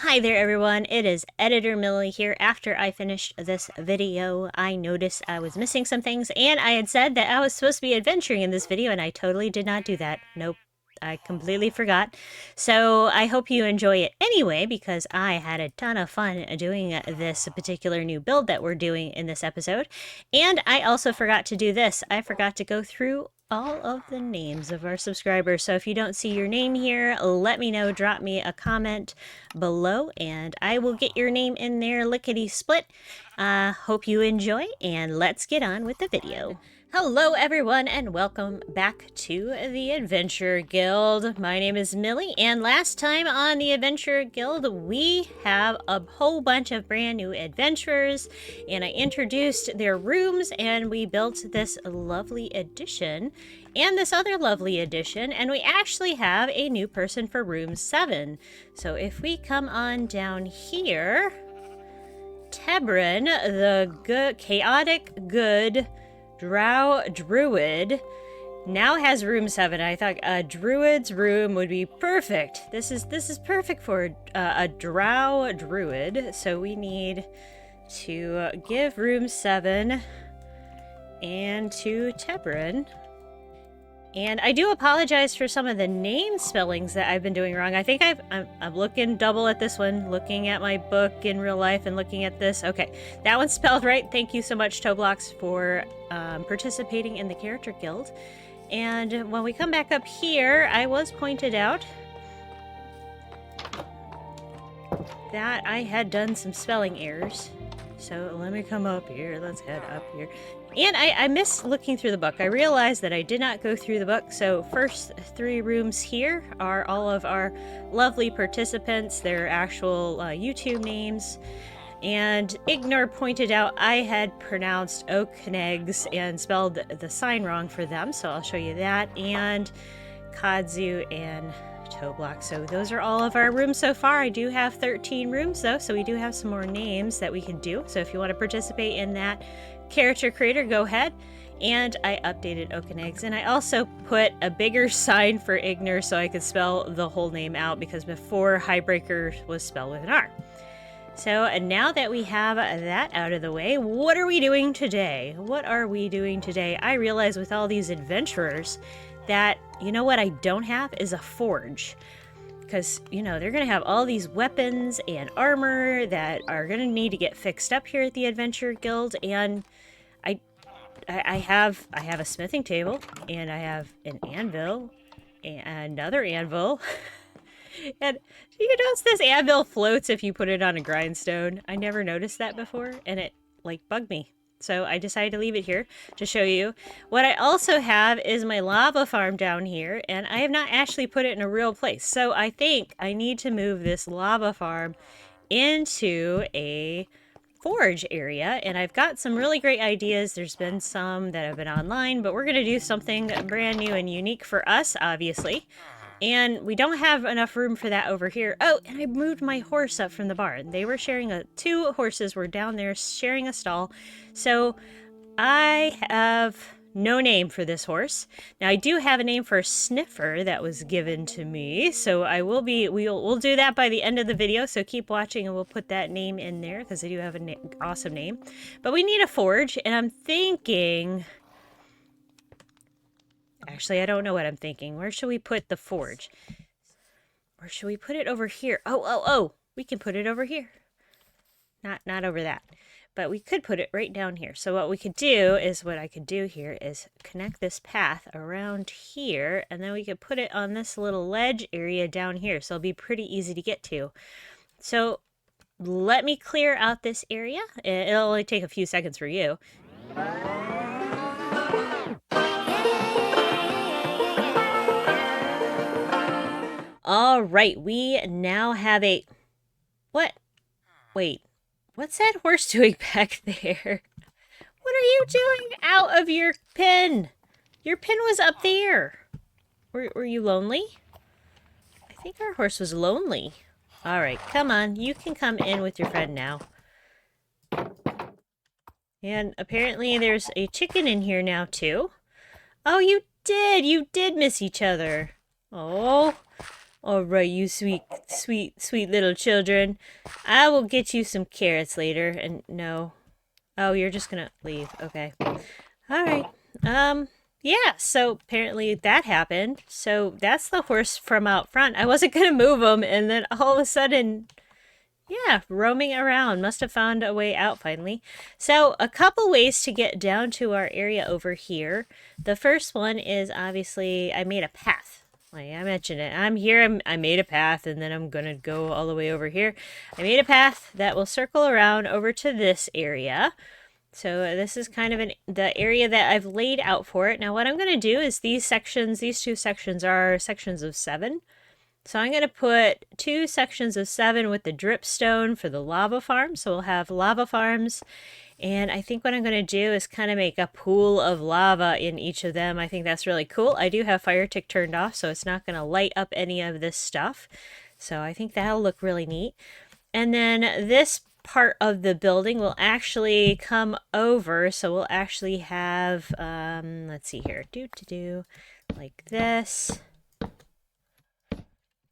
Hi there everyone, it is Editor Millie here. After I finished this video, I noticed I was missing some things, and I had said that I was supposed to be adventuring in this video, and I totally did not do that. Nope, I completely forgot. So I hope you enjoy it anyway, because I had a ton of fun doing this particular new build that we're doing in this episode. And I also forgot to do this. I forgot to go through all of the names of our subscribers. So if you don't see your name here, let me know. Drop me a comment below and I will get your name in there lickety split. Hope you enjoy, and let's get on with the video. Hello everyone and welcome back to the Adventure Guild. My name is Millie, and last time on the Adventure Guild we have a whole bunch of brand new adventurers, and I introduced their rooms and we built this lovely addition and this other lovely addition, and we actually have a new person for room 7. So if we come on down here, Tebrin, the chaotic good drow druid, now has room 7. I thought a druid's room would be perfect. This is perfect for a drow druid. So we need to give room 7 and to Tebrin. And I do apologize for some of the name spellings that I've been doing wrong. I think I'm looking double at this one, looking at my book in real life and looking at this. Okay, that one's spelled right. Thank you so much, Toblox, for participating in the Character Guild. And when we come back up here, I was pointed out that I had done some spelling errors. So let me come up here. Let's head up here. And I missed looking through the book. I realized that I did not go through the book. So first 3 rooms here are all of our lovely participants, their actual YouTube names. And Ignor pointed out I had pronounced Oaknegs and spelled the sign wrong for them. So I'll show you that. And Kadzu and Toblock. So those are all of our rooms so far. I do have 13 rooms though, so we do have some more names that we can do. So if you want to participate in that character creator, go ahead. And I updated Oaknegs, and I also put a bigger sign for Ignor so I could spell the whole name out, because before Highbreaker was spelled with an R. So and now that we have that out of the way, what are we doing today? What are we doing today? I realize with all these adventurers that, you know what I don't have is a forge. Because, you know, they're going to have all these weapons and armor that are going to need to get fixed up here at the Adventure Guild. And I have a smithing table, and I have an anvil, and another anvil. And you notice this anvil floats if you put it on a grindstone. I never noticed that before, and it, like, bugged me. So I decided to leave it here to show you. What I also have is my lava farm down here, and I have not actually put it in a real place. So I think I need to move this lava farm into a forge area, and I've got some really great ideas. There's been some that have been online, but we're going to do something brand new and unique for us, obviously. And we don't have enough room for that over here. Oh, and I moved my horse up from the barn. They were sharing 2 horses were down there sharing a stall. So I have no name for this horse. Now I do have a name for a sniffer that was given to me. So we'll do that by the end of the video. So keep watching and we'll put that name in there, because I do have an awesome name. But we need a forge, and I'm thinking... Actually, I don't know what I'm thinking. Where should we put the forge? Or should we put it over here? Oh, we can put it over here. Not over that. But we could put it right down here. So what we could do is, what I could do here is connect this path around here, and then we could put it on this little ledge area down here. So it'll be pretty easy to get to. So let me clear out this area. It'll only take a few seconds for you. All right, we now have a... What? Wait, what's that horse doing back there? What are you doing out of your pen? Your pen was up there. Were you lonely? I think our horse was lonely. All right, come on. You can come in with your friend now. And apparently there's a chicken in here now, too. Oh, you did. You did miss each other. Oh... All right, you sweet, sweet, sweet little children. I will get you some carrots later. And no. Oh, you're just gonna leave. Okay. All right. Yeah, so apparently that happened. So that's the horse from out front. I wasn't gonna move him, and then all of a sudden, yeah, roaming around. Must have found a way out finally. So a couple ways to get down to our area over here. The first one is obviously I made a path. Like I mentioned it. I'm here, I made a path, and then I'm gonna go all the way over here. I made a path that will circle around over to this area. So this is kind of the area that I've laid out for it. Now what I'm going to do is these two sections are sections of 7. So I'm going to put 2 sections of 7 with the dripstone for the lava farm. So we'll have lava farms. And I think what I'm going to do is kind of make a pool of lava in each of them. I think that's really cool. I do have fire tick turned off, so it's not going to light up any of this stuff. So I think that'll look really neat. And then this part of the building will actually come over, so we'll actually have let's see here, like this.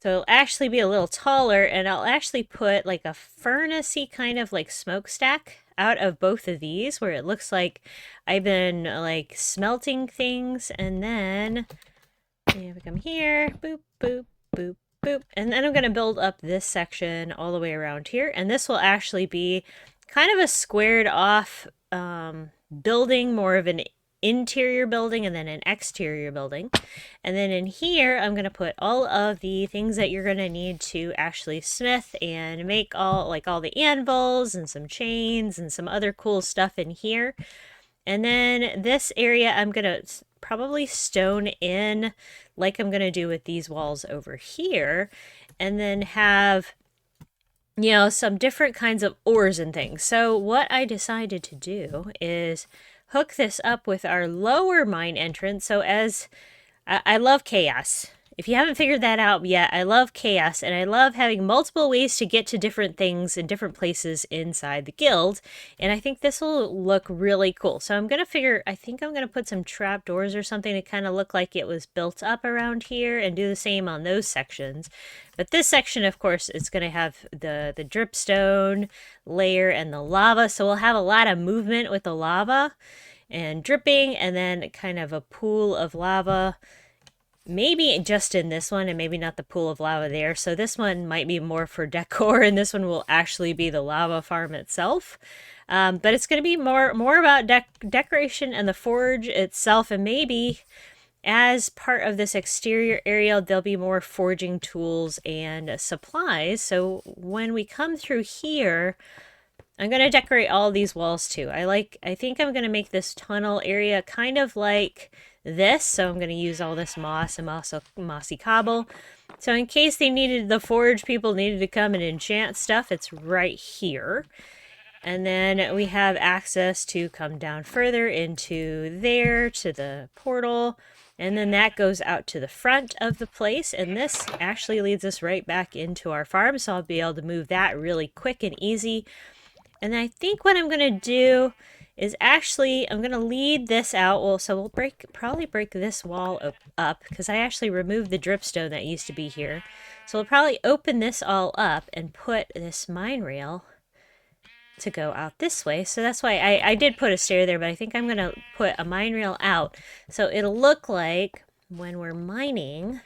So it'll actually be a little taller, and I'll actually put like a furnace-y kind of like smokestack out of both of these, where it looks like I've been like smelting things. And then we come here, boop boop boop boop, and then I'm going to build up this section all the way around here, and this will actually be kind of a squared off building, more of an interior building and then an exterior building. And then in here I'm going to put all of the things that you're going to need to actually smith and make all the anvils and some chains and some other cool stuff in here. And then this area I'm going to probably stone in like I'm going to do with these walls over here, and then have, you know, some different kinds of ores and things. So what I decided to do is hook this up with our lower mine entrance. So as I love chaos. If you haven't figured that out yet, I love chaos, and I love having multiple ways to get to different things in different places inside the guild, and I think this will look really cool. So I think I'm going to put some trapdoors or something to kind of look like it was built up around here, and do the same on those sections. But this section, of course, it's going to have the dripstone layer and the lava, so we'll have a lot of movement with the lava and dripping, and then kind of a pool of lava. Maybe just in this one, and maybe not the pool of lava there. So this one might be more for decor, and this one will actually be the lava farm itself. But it's going to be more about decoration and the forge itself, and maybe as part of this exterior area, there'll be more forging tools and supplies. So when we come through here, I'm going to decorate all these walls too. I think I'm going to make this tunnel area kind of like this. So I'm going to use all this moss and mossy cobble. So in case the forge people needed to come and enchant stuff, it's right here. And then we have access to come down further into there to the portal. And then that goes out to the front of the place. And this actually leads us right back into our farm. So I'll be able to move that really quick and easy. And I think what I'm going to do is actually, I'm going to lead this out. Well, so we'll probably break this wall up because I actually removed the dripstone that used to be here. So we'll probably open this all up and put this mine rail to go out this way. So that's why I did put a stair there, but I think I'm going to put a mine rail out. So it'll look like when we're mining,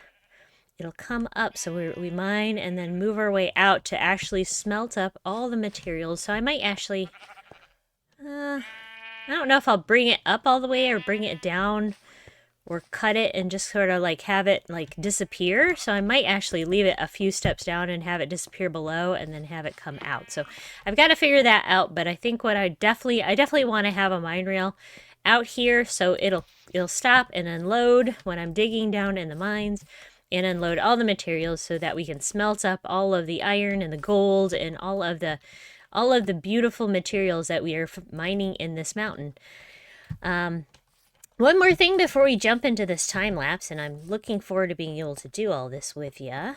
it'll come up, so we mine and then move our way out to actually smelt up all the materials. So I might actually, I don't know if I'll bring it up all the way or bring it down or cut it and just sort of like have it like disappear. So I might actually leave it a few steps down and have it disappear below and then have it come out. So I've got to figure that out, but I think what I definitely want to have a mine rail out here so it'll stop and unload when I'm digging down in the mines, and unload all the materials so that we can smelt up all of the iron and the gold and all of the beautiful materials that we are mining in this mountain. One more thing before we jump into this time lapse, and I'm looking forward to being able to do all this with you,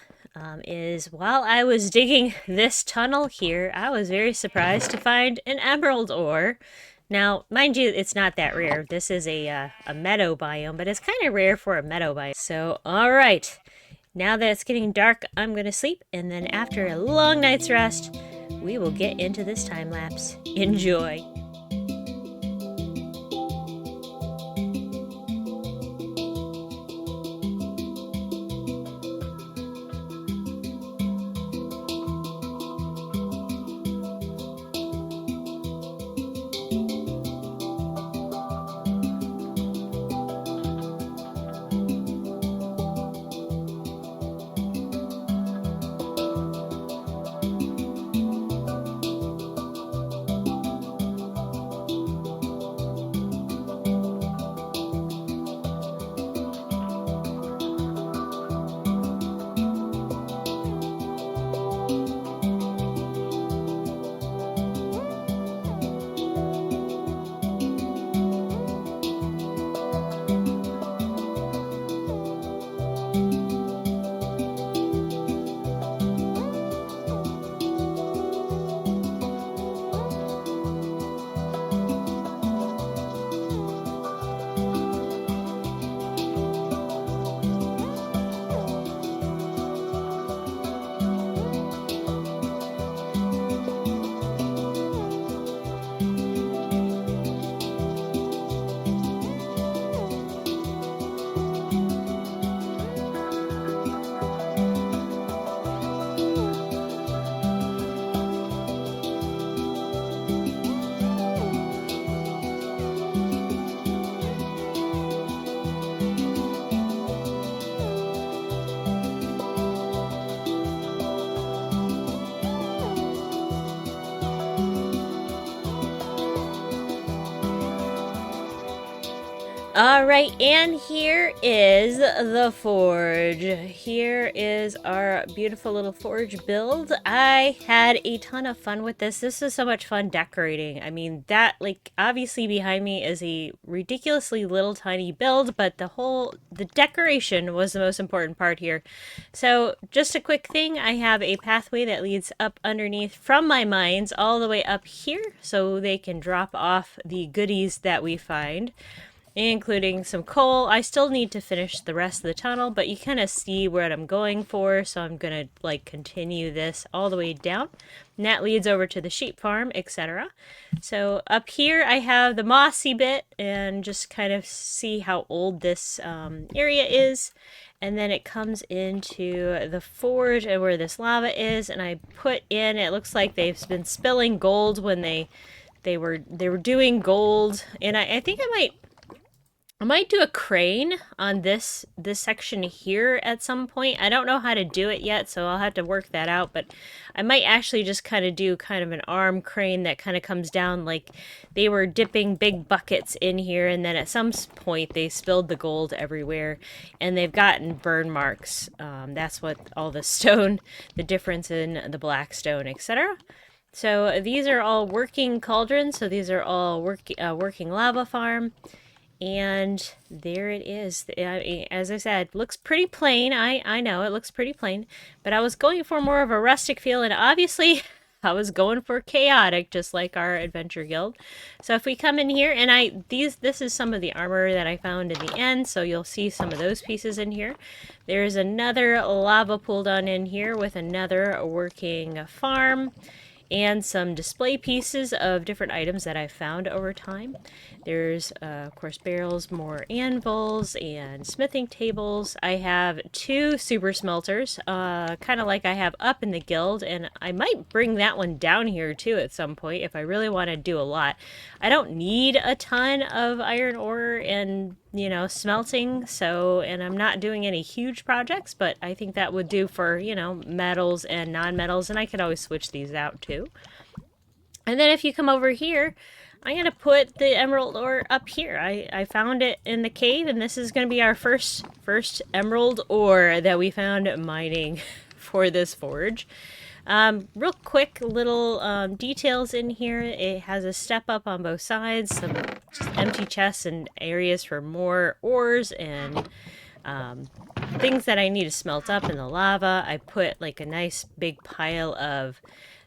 is while I was digging this tunnel here, I was very surprised to find an emerald ore. Now, mind you, it's not that rare. This is a meadow biome, but it's kind of rare for a meadow biome. So, all right. Now that it's getting dark, I'm going to sleep, and then after a long night's rest, we will get into this time lapse. Enjoy! Alright, and here is the forge. Here is our beautiful little forge build. I had a ton of fun with this. This is so much fun decorating. I mean, that, like, obviously behind me is a ridiculously little tiny build, but the decoration was the most important part here. So, just a quick thing, I have a pathway that leads up underneath from my mines all the way up here, so they can drop off the goodies that we find, including some coal. I still need to finish the rest of the tunnel, but you kind of see what I'm going for, so I'm gonna like continue this all the way down, and that leads over to the sheep farm, etc. So up here I have the mossy bit, and just kind of see how old this area is, and then it comes into the forge and where this lava is, and I put in, it looks like they've been spilling gold when they were doing gold, and I think I might do a crane on this section here at some point. I don't know how to do it yet, so I'll have to work that out, but I might actually just kind of do kind of an arm crane that kind of comes down, like they were dipping big buckets in here, and then at some point they spilled the gold everywhere, and they've gotten burn marks. That's what all the stone, the difference in the black stone, etc. So these are all working cauldrons, so these are all working lava farm. And there it is. As I said, looks pretty plain. I know it looks pretty plain, but I was going for more of a rustic feel, and obviously I was going for chaotic, just like our adventure guild. So if we come in here, and this is some of the armor that I found in the end, so you'll see some of those pieces in here. There's another lava pool down in here with another working farm, and some display pieces of different items that I've found over time. There's, of course, barrels, more anvils, and smithing tables. I have 2 super smelters, kind of like I have up in the guild, and I might bring that one down here, too, at some point, if I really want to do a lot. I don't need a ton of iron ore and, you know, smelting, and I'm not doing any huge projects, but I think that would do for, you know, metals and non-metals, and I could always switch these out, too. And then if you come over here, I'm going to put the emerald ore up here. I found it in the cave, and this is going to be our first emerald ore that we found mining for this forge. Real quick little details in here. It has a step up on both sides, some just empty chests and areas for more ores and things that I need to smelt up in the lava. I put like a nice big pile of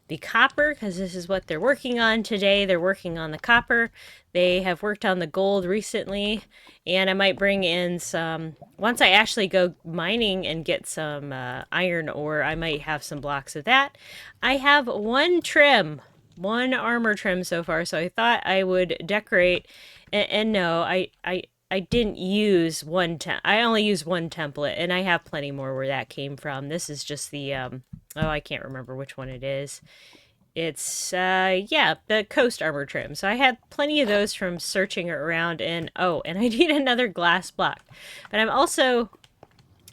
the copper, because this is what they're working on today. They're working on the copper. They have worked on the gold recently, and I might bring in some, once I actually go mining and get some iron ore, I might have some blocks of that. I have one armor trim so far, so I thought I would decorate, and no, I didn't use I only used one template, and I have plenty more where that came from. This is just the, oh, I can't remember which one it is. It's, yeah, the coast armor trim. So I had plenty of those from searching around, and, oh, and I need another glass block. But I'm also,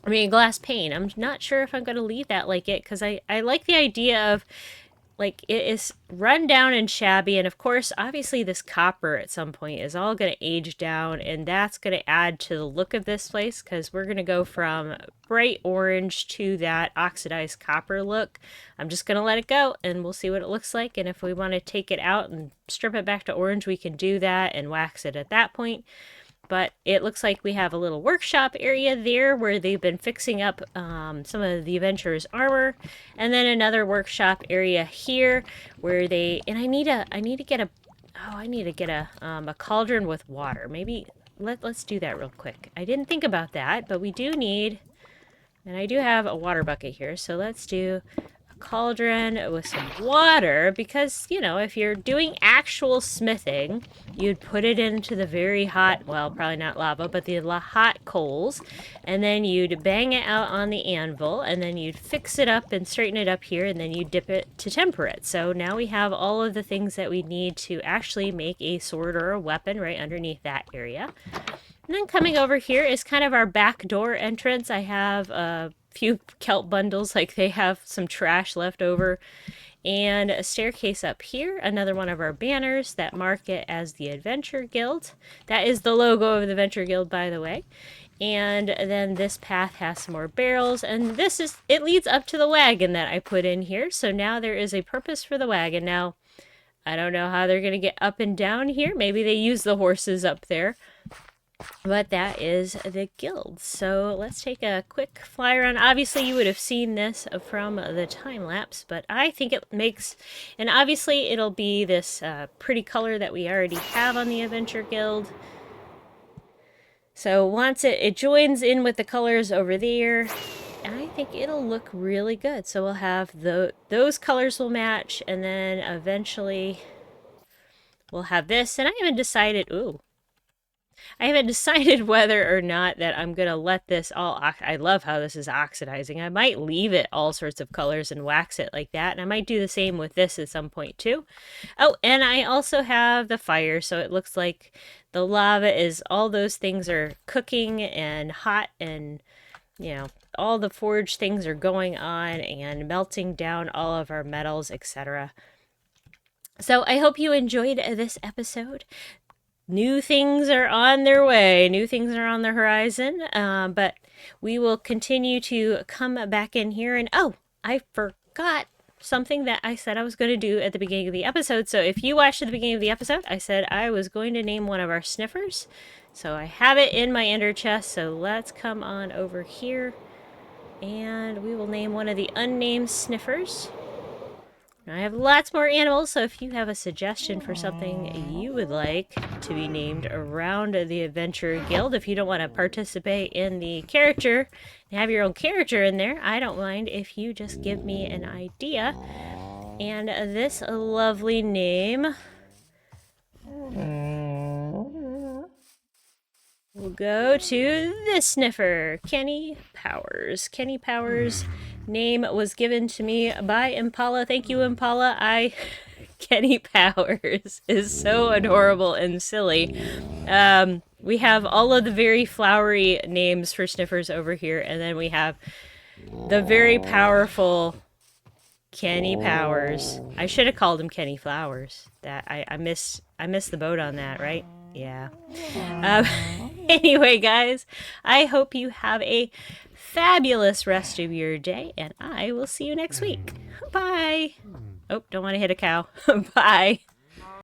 I mean, glass pane. I'm not sure if I'm going to leave that like it, because I like the idea of, like, it is run down and shabby, and of course obviously this copper at some point is all going to age down, and that's going to add to the look of this place, because we're going to go from bright orange to that oxidized copper look. I'm just going to let it go and we'll see what it looks like, and if we want to take it out and strip it back to orange, we can do that and wax it at that point. But it looks like we have a little workshop area there where they've been fixing up some of the adventurers' armor, and then another workshop area here where they, and I need to get a cauldron with water. Maybe let's do that real quick. I didn't think about that, but we do need, and I do have a water bucket here, so let's do cauldron with some water, because, you know, if you're doing actual smithing, you'd put it into the very hot, well, probably not lava, but the hot coals, and then you'd bang it out on the anvil, and then you'd fix it up and straighten it up here, and then you dip it to temper it. So now we have all of the things that we need to actually make a sword or a weapon right underneath that area. And then coming over here is kind of our back door entrance. I have a few kelp bundles, like they have some trash left over, and a staircase up here, another one of our banners that mark it as the Adventure Guild. That is the logo of the Adventure Guild, by the way. And then this path has some more barrels, and it leads up to the wagon that I put in here. So now there is a purpose for the wagon. Now, I don't know how they're going to get up and down here. Maybe they use the horses up there. But that is the guild. So let's take a quick fly around. Obviously, you would have seen this from the time lapse, but I think it makes, and obviously it'll be this pretty color that we already have on the Adventure Guild. So once it joins in with the colors over there, I think it'll look really good. So we'll have those colors will match, and then eventually we'll have this. And I haven't decided, I haven't decided whether or not that I'm going to let this all, I love how this is oxidizing. I might leave it all sorts of colors and wax it like that. And I might do the same with this at some point too. Oh, and I also have the fire. So it looks like the lava is, all those things are cooking and hot, and, you know, all the forge things are going on and melting down all of our metals, etc. So I hope you enjoyed this episode. New things are on their way. New things are on the horizon. But we will continue to come back in here. And oh, I forgot something that I said I was going to do at the beginning of the episode. So if you watched at the beginning of the episode, I said I was going to name one of our sniffers. So I have it in my ender chest. So let's come on over here, and we will name one of the unnamed sniffers. I have lots more animals, so if you have a suggestion for something you would like to be named around the Adventure Guild, if you don't want to participate in the character and have your own character in there, I don't mind if you just give me an idea. And this lovely name will go to this sniffer, Kenny Powers. Kenny Powers' name was given to me by Impala. Thank you, Impala. Kenny Powers is so adorable and silly. We have all of the very flowery names for sniffers over here, and then we have the very powerful Kenny Powers. I should have called him Kenny Flowers. That I missed the boat on that, right? Yeah. Anyway, guys, I hope you have a fabulous rest of your day, and I will see you next week. Bye. Oh, don't want to hit a cow. Bye.